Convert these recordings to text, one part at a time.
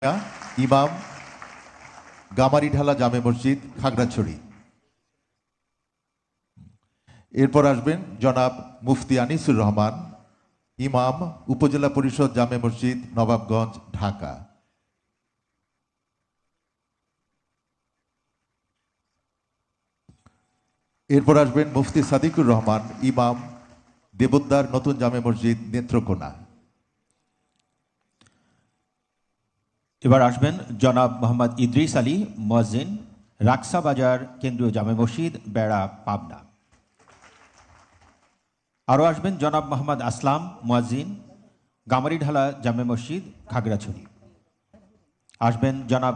ইমাম, গামারিঢালা জামে মসজিদ, খাগড়াছড়ি। এরপর আসবেন জনাব মুফতি আনিসুর রহমান, ইমাম, উপজেলা পরিষদ জামে মসজিদ, নবাবগঞ্জ, ঢাকা। এরপর আসবেন মুফতি সাদিকুর রহমান, ইমাম, দেবোদ্দার নতুন জামে মসজিদ, নেত্রকোনা। এবার আসবেন জনাব মোহাম্মদ ইদ্রিস আলী, মুয়াজ্জিন, রাকসা বাজার কেন্দ্রীয় জামে মসজিদ, বেড়া, পাবনা। আরও আসবেন জনাব মোহাম্মদ আসলাম, মুয়াজ্জিন, গামারিঢালা জামে মসজিদ, খাগড়াছড়ি। আসবেন জনাব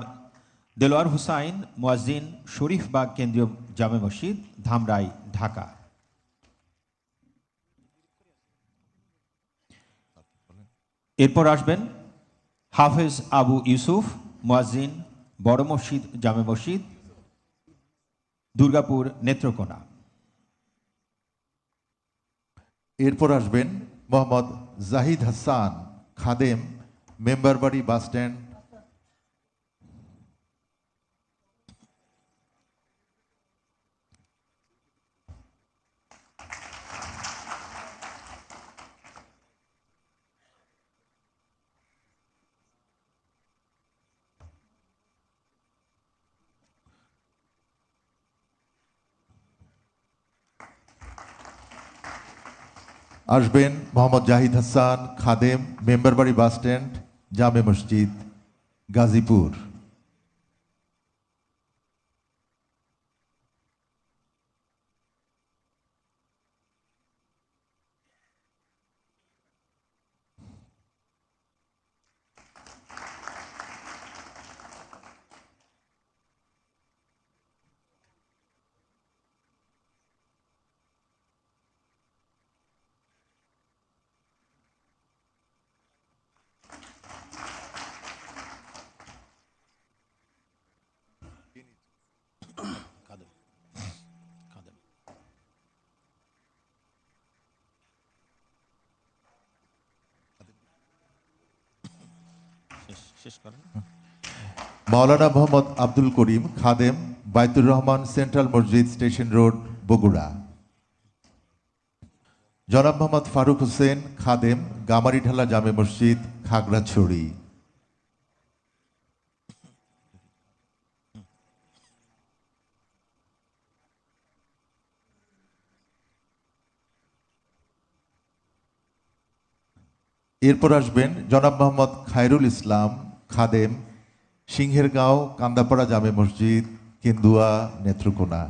দেলোয়ার হুসাইন, মুয়াজ্জিন, শরীফবাগ কেন্দ্রীয় জামে মসজিদ, ধামরাই, ঢাকা। এরপর আসবেন হাফেজ আবু ইউসুফ, মুয়াজ্জিন, বড় মসজিদ জামে মসজিদ, দুর্গাপুর, নেত্রকোনা। এরপর আসবেন মোহাম্মদ জাহিদ হাসান, খাদেম, মেম্বারবাড়ি বাসস্ট্যান্ড, আসবেন মোহাম্মদ জাহিদ হাসান, খাদেম, মেম্বারবাড়ি বাসস্ট্যান্ড, জামে মসজিদ, গাজীপুর। মাওলানা মোহাম্মদ আব্দুল করিম, খাদেম, বাইতুর রহমান সেন্ট্রাল মসজিদ, স্টেশন রোড, বগুড়া। জনাব মোহাম্মদ ফারুক হোসেন, খাদেম, গামারিঢালা জামে মসজিদ, খাগড়াছড়ি। এরপর আসবেন জনাব মোহাম্মদ খায়রুল ইসলাম, খাদেম, সিংহেরগাঁও কান্দাপাড়া জামে মসজিদ, কেন্দুয়া, নেত্রকোনা।